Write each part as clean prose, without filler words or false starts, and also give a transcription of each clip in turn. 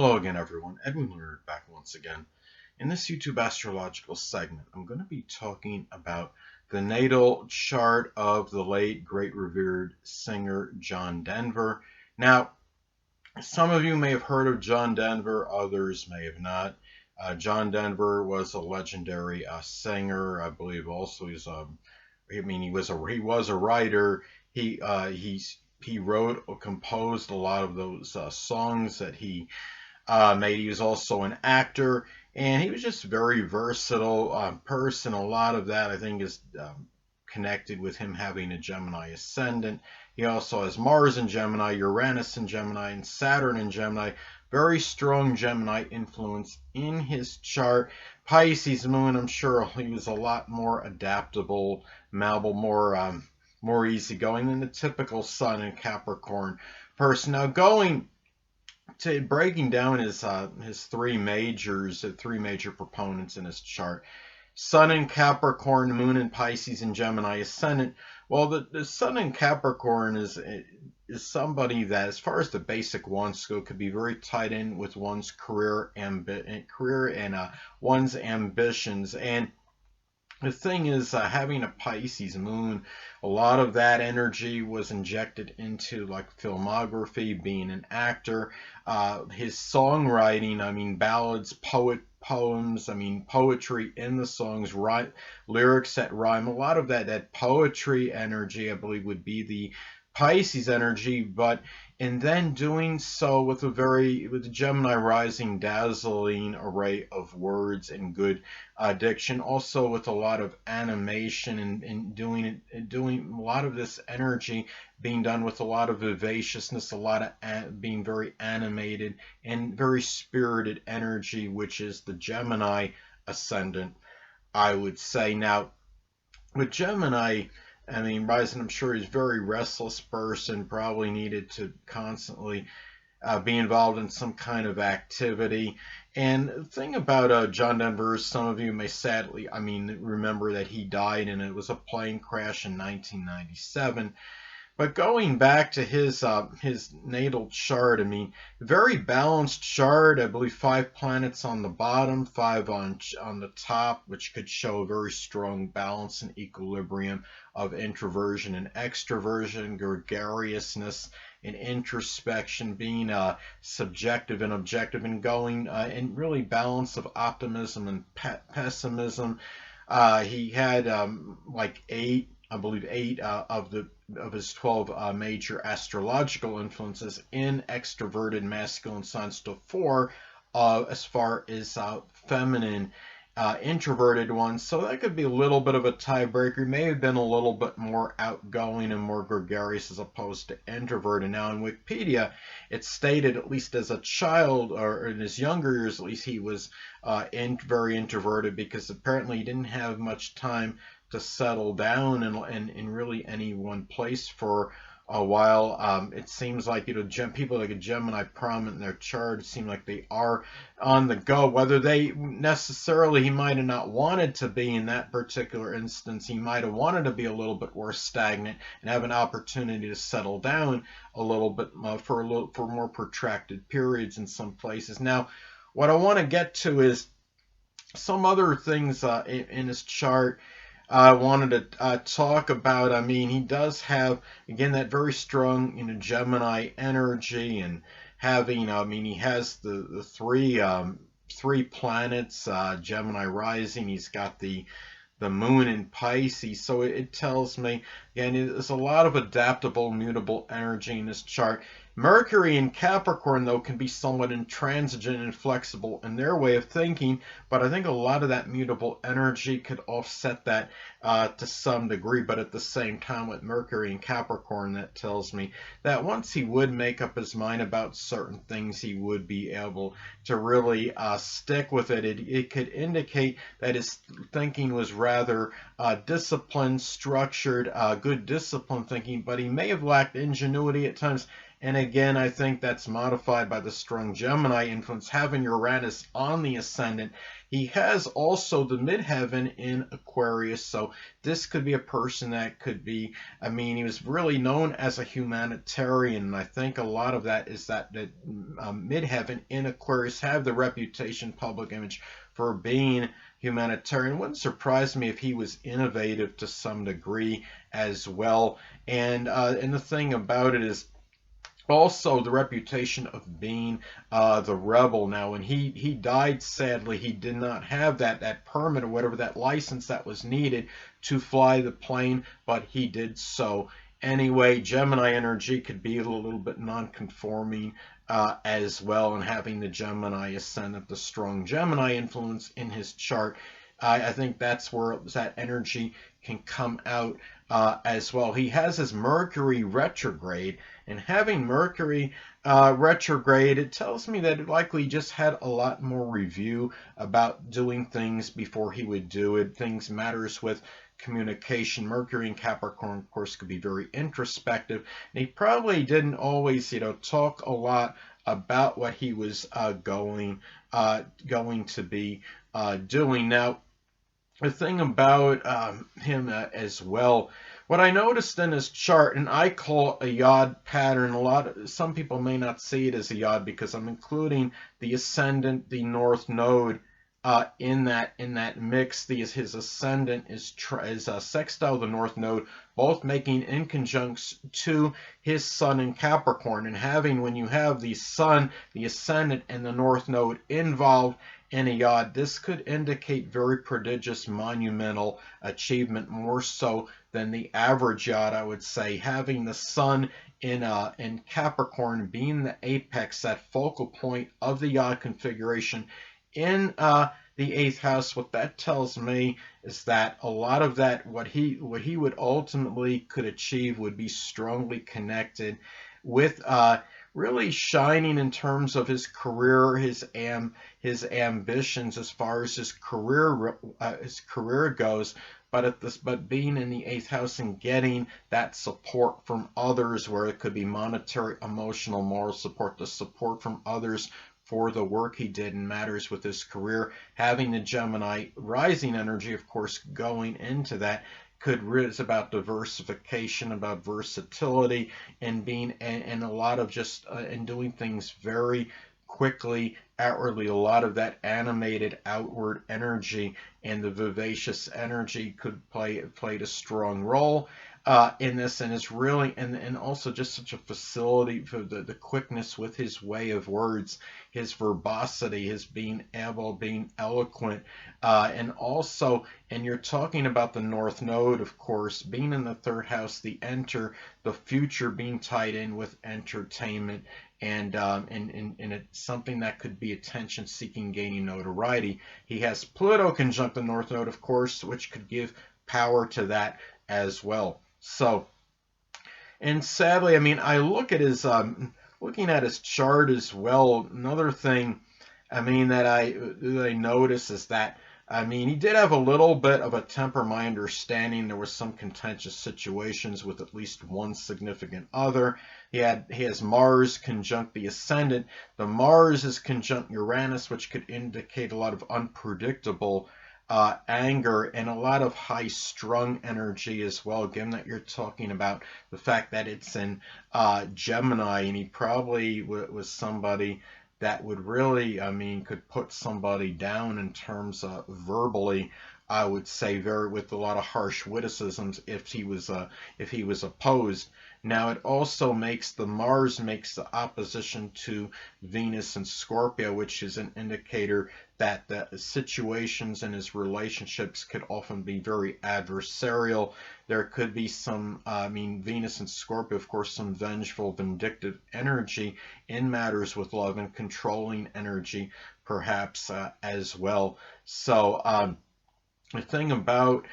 Hello again, everyone. Edwin Learnard back once again. In this YouTube astrological segment, I'm going to be talking about the natal chart of the late, great, revered singer John Denver. Now, some of you may have heard of John Denver, others may have not. John Denver was a legendary singer. I believe also he was a writer. He wrote or composed a lot of those songs that he made. He was also an actor, and he was just a very versatile person. A lot of that, I think, is connected with him having a Gemini ascendant. He also has Mars in Gemini, Uranus in Gemini, and Saturn in Gemini. Very strong Gemini influence in his chart. Pisces moon, I'm sure he was a lot more adaptable, malleable, more easygoing than the typical Sun in Capricorn person. Now, going to breaking down his three major proponents in his chart: Sun in Capricorn, Moon in Pisces, and Gemini ascendant. Well, the Sun in Capricorn is somebody that, as far as the basic wants go, could be very tied in with one's career and one's ambitions. And the thing is, having a Pisces moon, a lot of that energy was injected into like filmography, being an actor, his songwriting, I mean ballads, poems, I mean poetry in the songs, lyrics that rhyme. A lot of that poetry energy, I believe, would be the Pisces energy, but and then doing so with the Gemini rising, dazzling array of words and good diction, also with a lot of animation and doing a lot of this energy being done with a lot of vivaciousness, a lot of being very animated and very spirited energy, which is the Gemini ascendant, I would say. Now, with Gemini, I mean, Bryson, I'm sure he's a very restless person, probably needed to constantly be involved in some kind of activity. And the thing about John Denver, some of you may sadly, I mean, remember that he died and it was a plane crash in 1997. But going back to his natal chart, I mean, very balanced chart. I believe 5 planets on the bottom, 5 on the top, which could show a very strong balance and equilibrium of introversion and extroversion, gregariousness and introspection, being subjective and objective, and going and really balance of optimism and pessimism. He had like 8, I believe 8 of his 12 major astrological influences in extroverted masculine signs to 4 as far as feminine introverted ones. So that could be a little bit of a tiebreaker. He may have been a little bit more outgoing and more gregarious as opposed to introverted. Now in Wikipedia, it's stated, at least as a child or in his younger years, at least, he was very introverted, because apparently he didn't have much time to settle down in really any one place for a while. It seems like, people like a Gemini prominent in their chart, it seems like they are on the go. Whether he might have not wanted to be in that particular instance. He might have wanted to be a little bit more stagnant and have an opportunity to settle down a little bit for more protracted periods in some places. Now, what I want to get to is some other things in his chart I wanted to talk about. I mean, he does have, again, that very strong, Gemini energy, and having, I mean, he has the three planets, Gemini rising. He's got the moon in Pisces, so it tells me, again, there's a lot of adaptable, mutable energy in this chart. Mercury in Capricorn, though, can be somewhat intransigent and flexible in their way of thinking, but I think a lot of that mutable energy could offset that to some degree. But at the same time, with Mercury in Capricorn, that tells me that once he would make up his mind about certain things, he would be able to really stick with it. It could indicate that his thinking was rather disciplined, structured, good discipline thinking, but he may have lacked ingenuity at times And again, I think that's modified by the strong Gemini influence, having Uranus on the ascendant. He has also the midheaven in Aquarius, so this could be a person that could be, I mean, he was really known as a humanitarian, and I think a lot of that is that midheaven in Aquarius have the reputation, public image for being humanitarian. It wouldn't surprise me if he was innovative to some degree as well. And the thing about it is also the reputation of being the rebel. Now, when he died, sadly, he did not have that permit or whatever, that license that was needed to fly the plane, but he did so anyway. Gemini energy could be a little bit non-conforming as well, and having the Gemini ascendant, the strong Gemini influence in his chart, I think that's where that energy can come out as well. He has his Mercury retrograde, and having Mercury retrograde, it tells me that it likely just had a lot more review about doing things before he would do it. Things matters with communication. Mercury in Capricorn, of course, could be very introspective, and he probably didn't always, talk a lot about what he was going to be doing. Now, the thing about him as well, what I noticed in his chart, and I call it a yod pattern. Some people may not see it as a yod because I'm including the ascendant, the north node, in that mix. His ascendant is sextile the north node, both making inconjuncts to his sun in Capricorn. And having, when you have the sun, the ascendant, and the north node involved in a yod, this could indicate very prodigious, monumental achievement, more so than the average yod, I would say. Having the sun in Capricorn being the apex, that focal point of the yod configuration in the eighth house, what that tells me is that a lot of that, what he would ultimately could achieve, would be strongly connected with really shining in terms of his career, his ambitions as far as his career goes. But being in the eighth house and getting that support from others, where it could be monetary, emotional, moral support, the support from others for the work he did in matters with his career, having the Gemini rising energy, of course, going into that, is about diversification, about versatility, and being and a lot of just and doing things very quickly, outwardly. A lot of that animated outward energy and the vivacious energy could played a strong role in this, and it's really and also just such a facility for the quickness with his way of words, his verbosity, his being eloquent, and also, and you're talking about the north node, of course, being in the third house, the future being tied in with entertainment, and it's something that could be attention-seeking, gaining notoriety. He has Pluto conjunct the north node, of course, which could give power to that as well. So, and sadly, I mean, I look at his looking at his chart as well. Another thing, I mean, that I notice is that, I mean, he did have a little bit of a temper. My understanding, there was some contentious situations with at least one significant other. He has Mars conjunct the ascendant. The Mars is conjunct Uranus, which could indicate a lot of unpredictable anger and a lot of high-strung energy as well, given that you're talking about the fact that it's in Gemini, and he probably was somebody that would really, I mean, could put somebody down in terms of verbally, I would say, with a lot of harsh witticisms if he was opposed. Now, it also Mars makes the opposition to Venus and Scorpio, which is an indicator that the situations in his relationships could often be very adversarial. There could be some, Venus and Scorpio, of course, some vengeful, vindictive energy in matters with love, and controlling energy, perhaps, as well. So, the thing about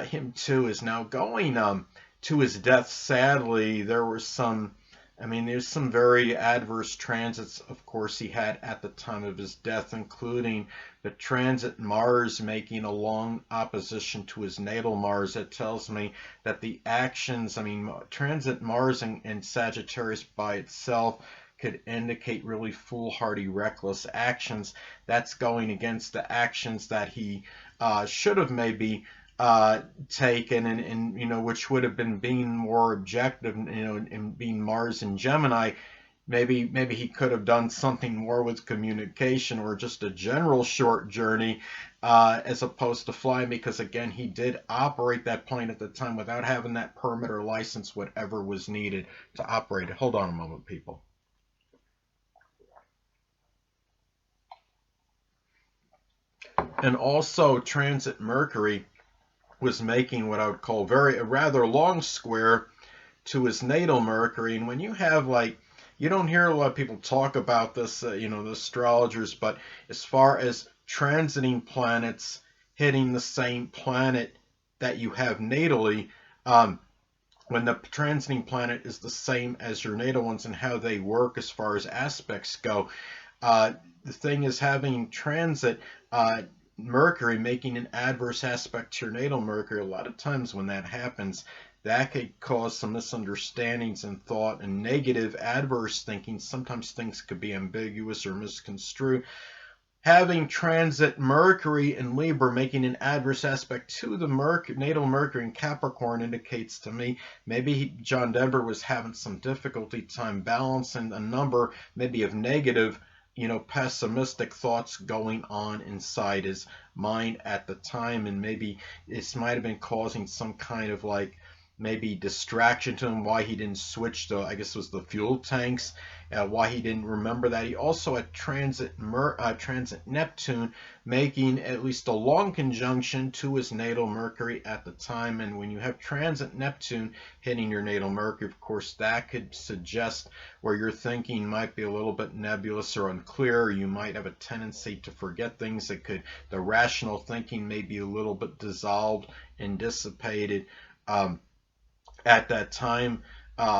him, too, is now going to his death. Sadly, there were some I mean, there's some very adverse transits, of course, he had at the time of his death, including the transit Mars making a long opposition to his natal Mars. That tells me that the actions, I mean, transit Mars in Sagittarius by itself could indicate really foolhardy, reckless actions. That's going against the actions that he should have maybe taken, and which would have been being more objective, and being Mars and Gemini. Maybe he could have done something more with communication or just a general short journey, as opposed to flying, because again, he did operate that plane at the time without having that permit or license, whatever was needed to operate it. Hold on a moment, people. And also, transit Mercury was making what I would call a rather long square to his natal Mercury. And when you have, like, you don't hear a lot of people talk about this, the astrologers, but as far as transiting planets hitting the same planet that you have natally, when the transiting planet is the same as your natal ones and how they work as far as aspects go, the thing is, having transit Mercury making an adverse aspect to your natal Mercury, a lot of times when that happens, that could cause some misunderstandings and thought and negative adverse thinking. Sometimes things could be ambiguous or misconstrued. Having transit Mercury in Libra making an adverse aspect to the natal Mercury in Capricorn indicates to me maybe John Denver was having some difficulty time balancing a number maybe of negative, pessimistic thoughts going on inside his mind at the time, and maybe this might have been causing some kind of, like, maybe distraction to him, why he didn't switch to, I guess it was the fuel tanks, why he didn't remember that. He also had transit Neptune making at least a long conjunction to his natal Mercury at the time. And when you have transit Neptune hitting your natal Mercury, of course, that could suggest where your thinking might be a little bit nebulous or unclear, or you might have a tendency to forget things. The rational thinking may be a little bit dissolved and dissipated at that time,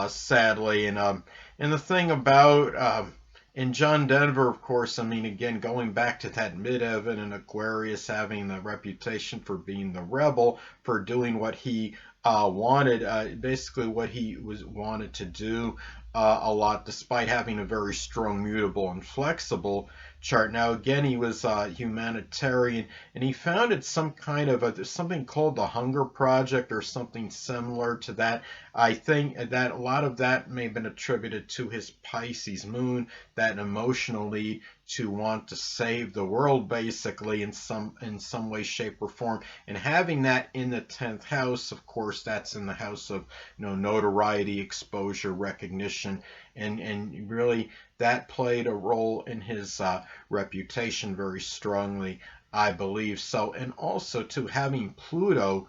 sadly. And the thing about in John Denver, of course, I mean, again, going back to that midheaven and Aquarius having the reputation for being the rebel, for doing what he wanted, basically what he wanted to do a lot, despite having a very strong, mutable, and flexible chart. Now, again, he was humanitarian, and he founded some kind of something called the Hunger Project or something similar to that. I think that a lot of that may have been attributed to his Pisces moon, that emotional need to want to save the world, basically, in some way, shape, or form. And having that in the 10th house, of course, that's in the house of notoriety, exposure, recognition, and really that played a role in his reputation very strongly, I believe. So, and also to having Pluto,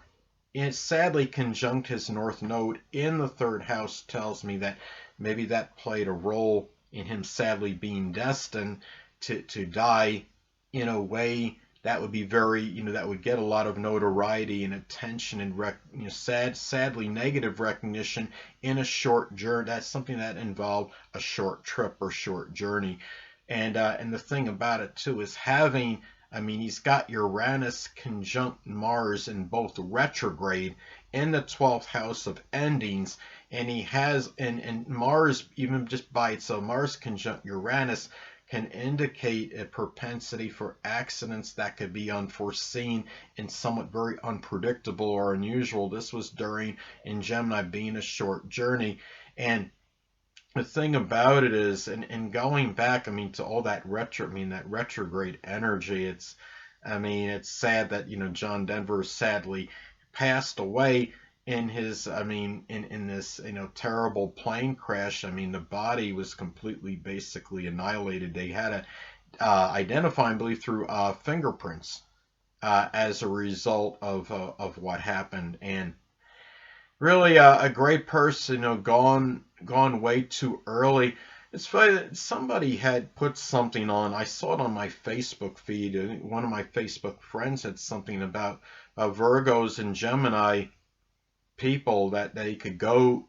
it sadly conjunct his North Node in the 3rd house, tells me that maybe that played a role in him sadly being destined to die in a way that would be very, that would get a lot of notoriety and attention and sadly negative recognition in a short journey. That's something that involved a short trip or short journey. And the thing about it too is having, I mean, he's got Uranus conjunct Mars in both retrograde in the 12th house of endings, and he has, and Mars, even just by itself, Mars conjunct Uranus can indicate a propensity for accidents that could be unforeseen and somewhat very unpredictable or unusual. This was during, in Gemini, being a short journey. And the thing about it is, and going back, I mean, to all that that retrograde energy, it's sad that, John Denver sadly passed away in his, in this, terrible plane crash. I mean, the body was completely, basically annihilated. They had to identify, I believe, through fingerprints as a result of what happened. And really, a great person, gone way too early. It's funny that somebody had put something on. I saw it on my Facebook feed. One of my Facebook friends had something about Virgos and Gemini people that they could go,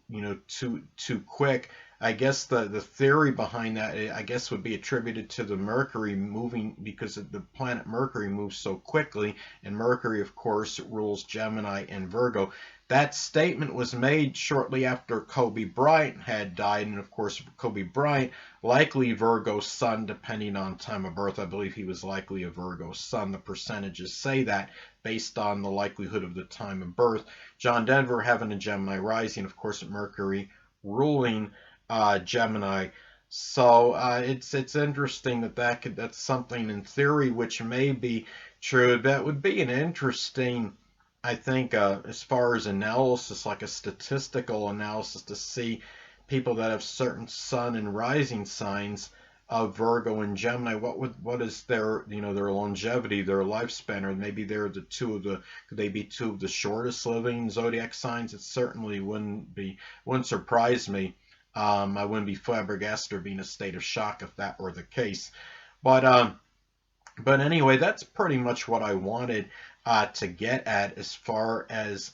too quick. I guess the theory behind that, I guess, would be attributed to the Mercury moving, because the planet Mercury moves so quickly, and Mercury, of course, rules Gemini and Virgo. That statement was made shortly after Kobe Bryant had died, and of course, Kobe Bryant, likely Virgo sun, depending on time of birth. I believe he was likely a Virgo sun. The percentages say that based on the likelihood of the time of birth. John Denver having a Gemini rising, of course, Mercury ruling Gemini. So it's interesting that's something in theory which may be true. That would be an interesting, I think, as far as analysis, like a statistical analysis, to see people that have certain sun and rising signs of Virgo and Gemini. What is their, their longevity, their lifespan, or maybe they're could they be two of the shortest living zodiac signs? It certainly wouldn't surprise me. I wouldn't be flabbergasted or be in a state of shock if that were the case. But anyway, that's pretty much what I wanted to get at as far as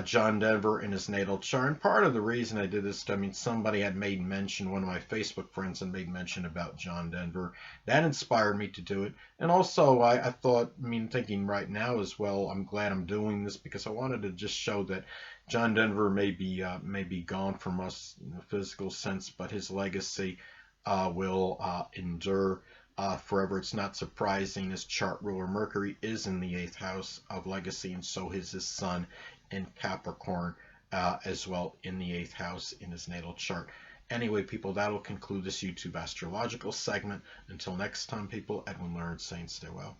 John Denver and his natal chart. And part of the reason I did this, I mean, somebody had made mention, one of my Facebook friends had made mention about John Denver. That inspired me to do it. And also, I thought, I mean, thinking right now as well, I'm glad I'm doing this, because I wanted to just show that John Denver may be gone from us in a physical sense, but his legacy will endure forever. It's not surprising. His chart ruler Mercury is in the 8th house of legacy, and so is his sun in Capricorn as well in the 8th house in his natal chart. Anyway, people, that'll conclude this YouTube astrological segment. Until next time, people, Edwin Learnard saying stay well.